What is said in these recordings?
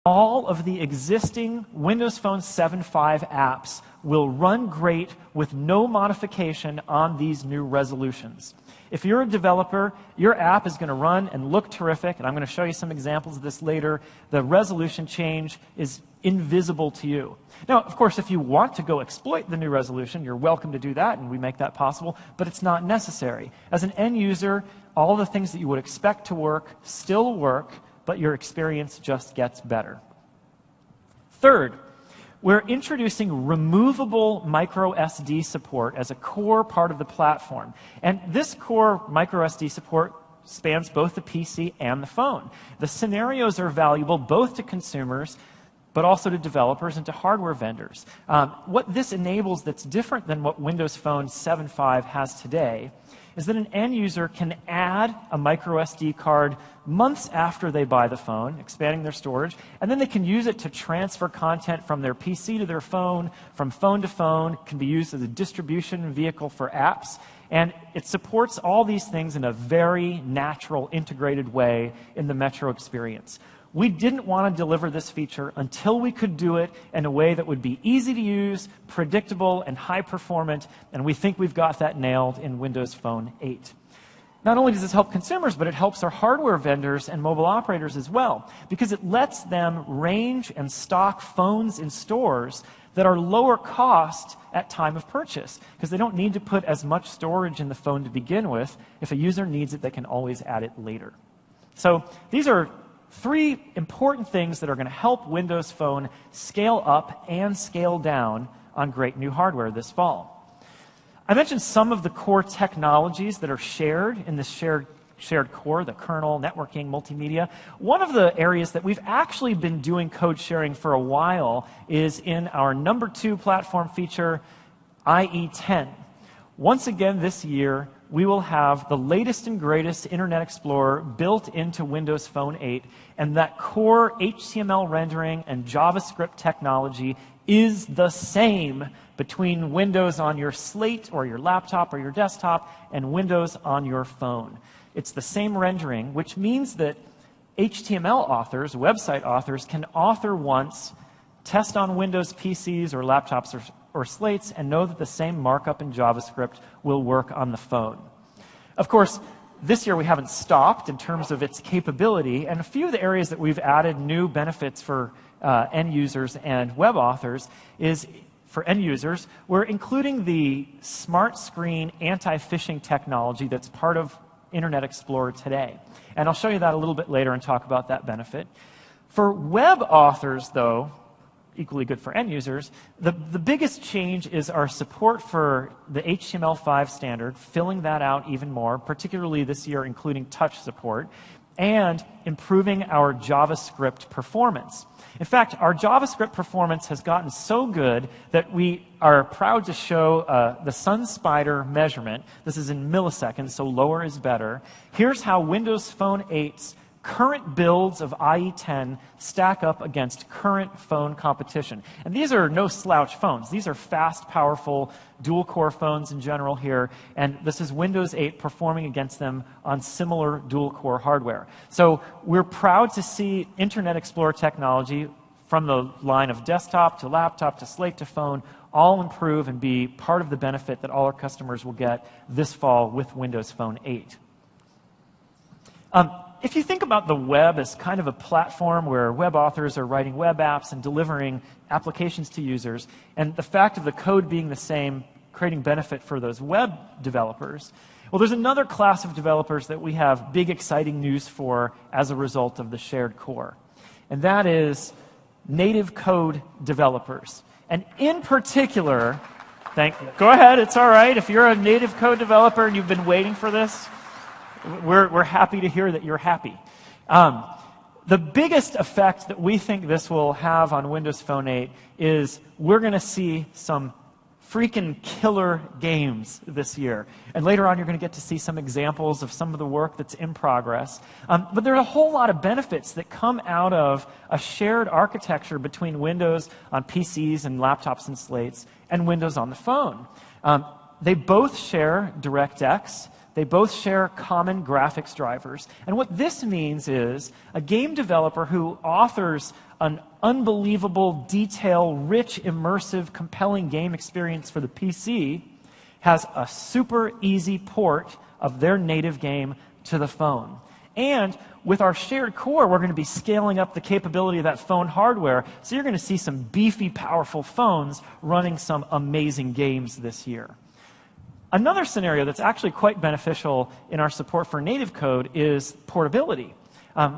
all of the existing Windows Phone 7.5 apps will run great with no modification on these new resolutions. If you're a developer, your app is going to run and look terrific, and I'm going to show you some examples of this later. The resolution change is invisible to you. Now, of course, if you want to go exploit the new resolution, you're welcome to do that, and we make that possible, but it's not necessary. As an end user, all the things that you would expect to work still work, but your experience just gets better. Third, we're introducing removable micro SD support as a core part of the platform. And this core micro SD support spans both the PC and the phone. The scenarios are valuable both to consumers, but also to developers and to hardware vendors. What this enables that's different than what Windows Phone 7.5 has today is that an end user can add a micro SD card months after they buy the phone, expanding their storage, and then they can use it to transfer content from their PC to their phone, from phone to phone, can be used as a distribution vehicle for apps, and it supports all these things in a very natural, integrated way in the Metro experience. We didn't want to deliver this feature until we could do it in a way that would be easy to use, predictable, and high performant, and we think we've got that nailed in Windows Phone 8. Not only does this help consumers, but it helps our hardware vendors and mobile operators as well, because it lets them range and stock phones in stores that are lower cost at time of purchase, because they don't need to put as much storage in the phone to begin with. If a user needs it, they can always add it later. So these are three important things that are going to help Windows Phone scale up and scale down on great new hardware this fall. I mentioned some of the core technologies that are shared in this shared core, the kernel, networking, multimedia. One of the areas that we've actually been doing code sharing for a while is in our number 2 platform feature, IE10. Once again this year, we will have the latest and greatest Internet Explorer built into Windows Phone 8, and that core HTML rendering and JavaScript technology is the same between Windows on your slate or your laptop or your desktop and Windows on your phone. It's the same rendering, which means that HTML authors, website authors, can author once, test on Windows PCs or laptops or slates, and know that the same markup in JavaScript will work on the phone. Of course, this year we haven't stopped in terms of its capability, and a few of the areas that we've added new benefits for end users and web authors is, for end users, we're including the Smart Screen anti-phishing technology that's part of Internet Explorer today. And I'll show you that a little bit later and talk about that benefit. For web authors, though, equally good for end users, the biggest change is our support for the HTML5 standard, filling that out even more, particularly this year including touch support, and improving our JavaScript performance. In fact, our JavaScript performance has gotten so good that we are proud to show the SunSpider measurement. This is in milliseconds, so lower is better. Here's how Windows Phone 8's current builds of IE10 stack up against current phone competition. And these are no slouch phones. These are fast, powerful, dual-core phones in general here, and this is Windows 8 performing against them on similar dual-core hardware. So we're proud to see Internet Explorer technology from the line of desktop to laptop to slate to phone all improve and be part of the benefit that all our customers will get this fall with Windows Phone 8. If you think about the web as kind of a platform where web authors are writing web apps and delivering applications to users, and the fact of the code being the same, creating benefit for those web developers, well, there's another class of developers that we have big, exciting news for as a result of the shared core, and that is native code developers. And in particular, go ahead, it's all right. If you're a native code developer and you've been waiting for this, we're happy to hear that you're happy. The biggest effect that we think this will have on Windows Phone 8 is we're going to see some freaking killer games this year. And later on, you're going to get to see some examples of some of the work that's in progress. But there are a whole lot of benefits that come out of a shared architecture between Windows on PCs and laptops and slates and Windows on the phone. They both share DirectX. They both share common graphics drivers. And what this means is a game developer who authors an unbelievable, detail-rich, immersive, compelling game experience for the PC, has a super easy port of their native game to the phone. And with our shared core, we're going to be scaling up the capability of that phone hardware, so you're going to see some beefy, powerful phones running some amazing games this year. Another scenario that's actually quite beneficial in our support for native code is portability.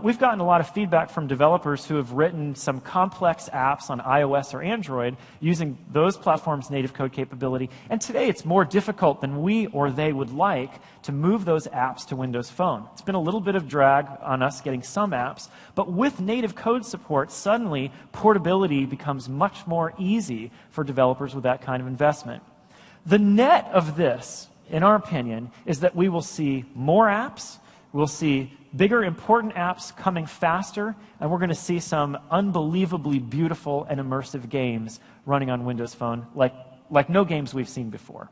We've gotten a lot of feedback from developers who have written some complex apps on iOS or Android using those platforms' native code capability, and today it's more difficult than we or they would like to move those apps to Windows Phone. It's been a little bit of drag on us getting some apps, but with native code support, suddenly portability becomes much more easy for developers with that kind of investment. The net of this, in our opinion, is that we will see more apps, we'll see bigger, important apps coming faster, and we're going to see some unbelievably beautiful and immersive games running on Windows Phone like no games we've seen before.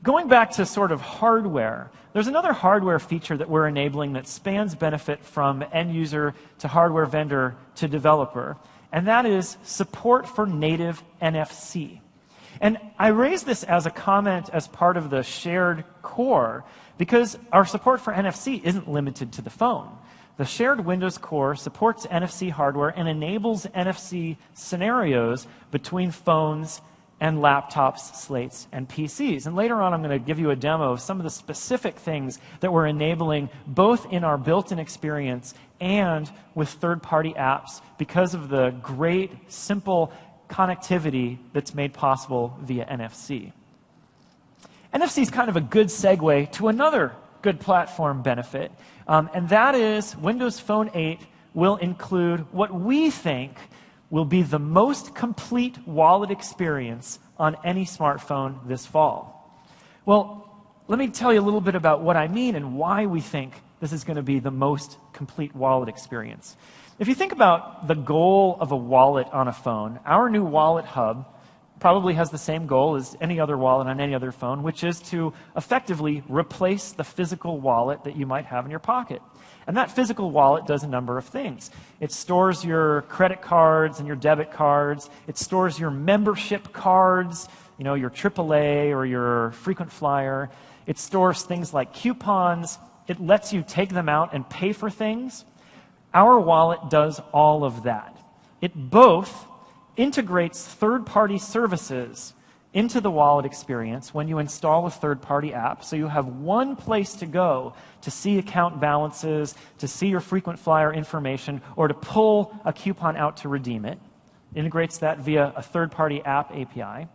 Going back to sort of hardware, there's another hardware feature that we're enabling that spans benefit from end user to hardware vendor to developer, and that is support for native NFC. And I raise this as a comment as part of the shared core because our support for NFC isn't limited to the phone. The shared Windows core supports NFC hardware and enables NFC scenarios between phones and laptops, slates, and PCs. And later on, I'm going to give you a demo of some of the specific things that we're enabling both in our built-in experience and with third-party apps because of the great, simple connectivity that's made possible via NFC. NFC is kind of a good segue to another good platform benefit, and that is Windows Phone 8 will include what we think will be the most complete wallet experience on any smartphone this fall. Well, let me tell you a little bit about what I mean and why we think this is going to be the most complete wallet experience. If you think about the goal of a wallet on a phone, our new Wallet Hub probably has the same goal as any other wallet on any other phone, which is to effectively replace the physical wallet that you might have in your pocket. And that physical wallet does a number of things. It stores your credit cards and your debit cards. It stores your membership cards, your AAA or your frequent flyer. It stores things like coupons. It lets you take them out and pay for things. Our wallet does all of that. It both integrates third-party services into the wallet experience when you install a third-party app, so you have one place to go to see account balances, to see your frequent flyer information, or to pull a coupon out to redeem it. It integrates that via a third-party app API.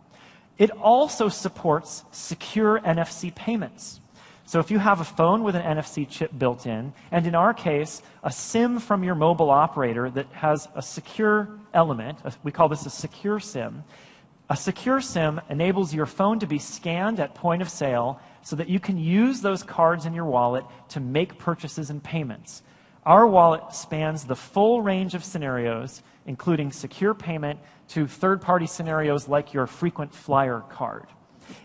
It also supports secure NFC payments. So if you have a phone with an NFC chip built in, and in our case, a SIM from your mobile operator that has a secure element, we call this a secure SIM. A secure SIM enables your phone to be scanned at point of sale so that you can use those cards in your wallet to make purchases and payments. Our wallet spans the full range of scenarios, including secure payment to third-party scenarios like your frequent flyer card.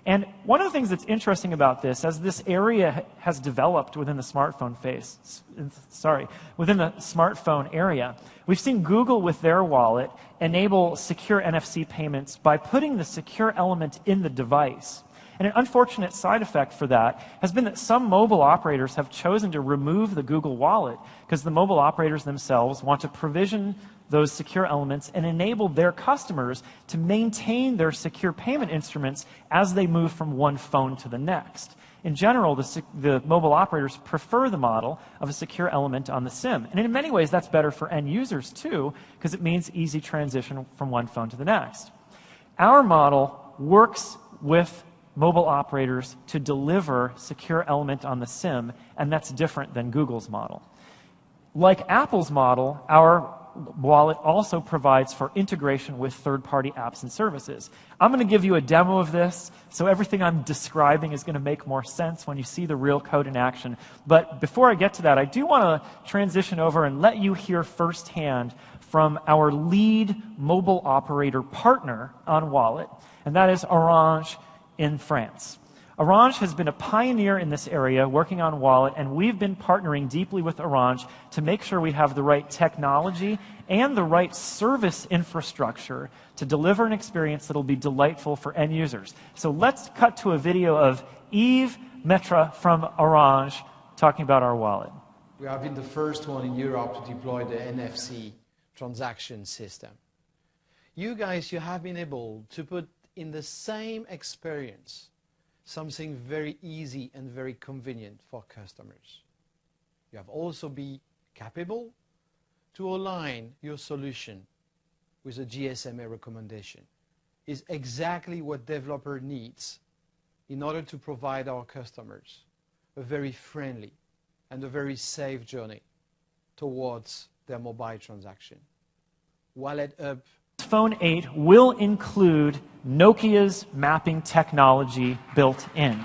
And one of the things that's interesting about this, as this area has developed within the smartphone within the smartphone area, we've seen Google with their wallet enable secure NFC payments by putting the secure element in the device. And an unfortunate side effect for that has been that some mobile operators have chosen to remove the Google Wallet because the mobile operators themselves want to provision those secure elements and enable their customers to maintain their secure payment instruments as they move from one phone to the next. In general, the mobile operators prefer the model of a secure element on the SIM. And in many ways, that's better for end users too, because it means easy transition from one phone to the next. Our model works with mobile operators to deliver secure element on the SIM, and that's different than Google's model. Like Apple's model, our wallet also provides for integration with third-party apps and services. I'm going to give you a demo of this, so everything I'm describing is going to make more sense when you see the real code in action. But before I get to that, I do want to transition over and let you hear firsthand from our lead mobile operator partner on Wallet, and that is Orange in France. Orange has been a pioneer in this area working on Wallet, and we've been partnering deeply with Orange to make sure we have the right technology and the right service infrastructure to deliver an experience that will be delightful for end users. So let's cut to a video of Yves Metre from Orange talking about our wallet. We have been the first one in Europe to deploy the NFC transaction system. You guys, you have been able to put in the same experience something very easy and very convenient for customers. You have also been capable to align your solution with a GSMA recommendation. Is exactly what developer needs in order to provide our customers a very friendly and a very safe journey towards their mobile transaction. Wallet Hub Phone 8 will include Nokia's mapping technology built in.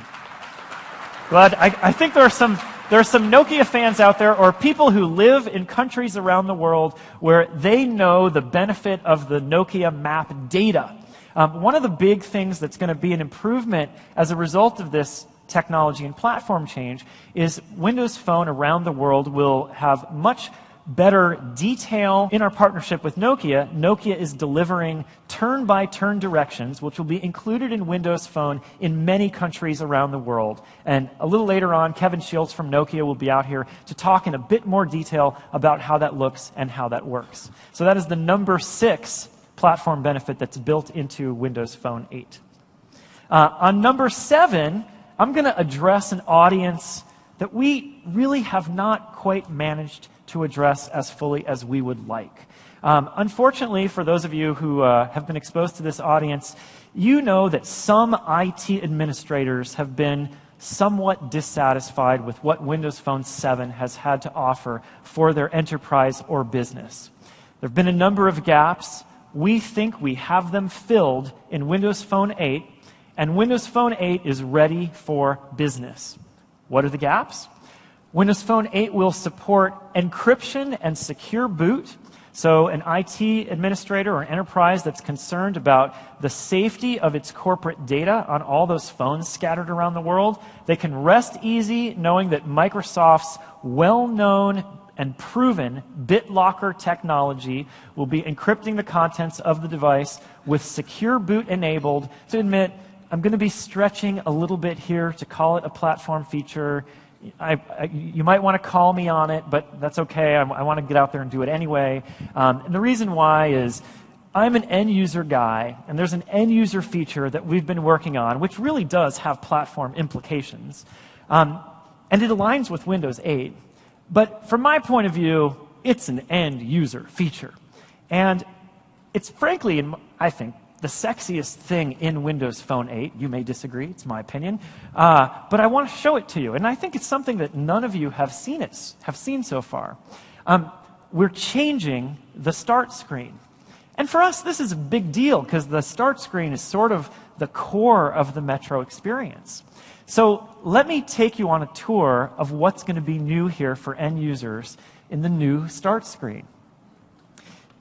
But I think there are some Nokia fans out there, or people who live in countries around the world where they know the benefit of the Nokia map data. One of the big things that's going to be an improvement as a result of this technology and platform change is Windows Phone around the world will have much better detail. In our partnership with Nokia, Nokia is delivering turn-by-turn directions, which will be included in Windows Phone in many countries around the world. And a little later on, Kevin Shields from Nokia will be out here to talk in a bit more detail about how that looks and how that works. So that is the number 6 platform benefit that's built into Windows Phone 8. On number 7, I'm going to address an audience that we really have not quite managed to address as fully as we would like. Unfortunately, for those of you who have been exposed to this audience, you know that some IT administrators have been somewhat dissatisfied with what Windows Phone 7 has had to offer for their enterprise or business. There have been a number of gaps. We think we have them filled in Windows Phone 8, and Windows Phone 8 is ready for business. What are the gaps? Windows Phone 8 will support encryption and secure boot. So an IT administrator or an enterprise that's concerned about the safety of its corporate data on all those phones scattered around the world, they can rest easy knowing that Microsoft's well-known and proven BitLocker technology will be encrypting the contents of the device with secure boot enabled. To admit, I'm going to be stretching a little bit here to call it a platform feature. You might want to call me on it, but that's okay. I want to get out there and do it anyway. And the reason why is I'm an end-user guy, and there's an end-user feature that we've been working on, which really does have platform implications. And it aligns with Windows 8. But from my point of view, it's an end-user feature. And it's frankly, I think, the sexiest thing in Windows Phone 8. You may disagree, it's my opinion. But I want to show it to you. And I think it's something that none of you have seen so far. We're changing the start screen. And for us, this is a big deal because the start screen is sort of the core of the Metro experience. So let me take you on a tour of what's going to be new here for end users in the new start screen.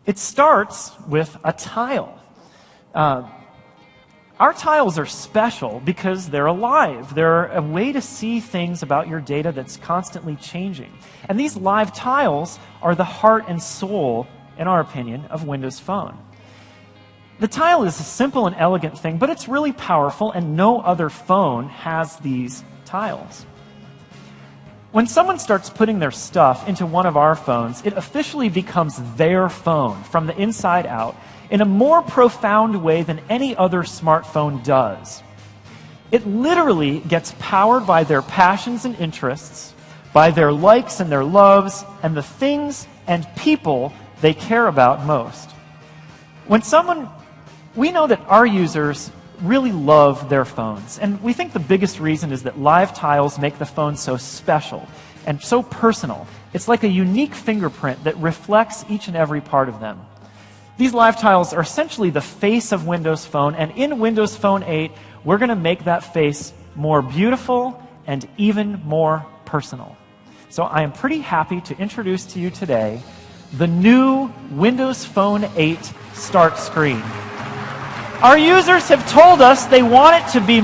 It starts with a tile. Our tiles are special because they're alive. They're a way to see things about your data that's constantly changing. And these live tiles are the heart and soul, in our opinion, of Windows Phone. The tile is a simple and elegant thing, but it's really powerful, and no other phone has these tiles. When someone starts putting their stuff into one of our phones, it officially becomes their phone from the inside out in a more profound way than any other smartphone does. It literally gets powered by their passions and interests, by their likes and their loves, and the things and people they care about most. We know that our users really love their phones, and we think the biggest reason is that live tiles make the phone so special and so personal. It's like a unique fingerprint that reflects each and every part of them. These live tiles are essentially the face of Windows Phone, and in Windows Phone 8, we're going to make that face more beautiful and even more personal. So I am pretty happy to introduce to you today the new Windows Phone 8 start screen. Our users have told us they want it to be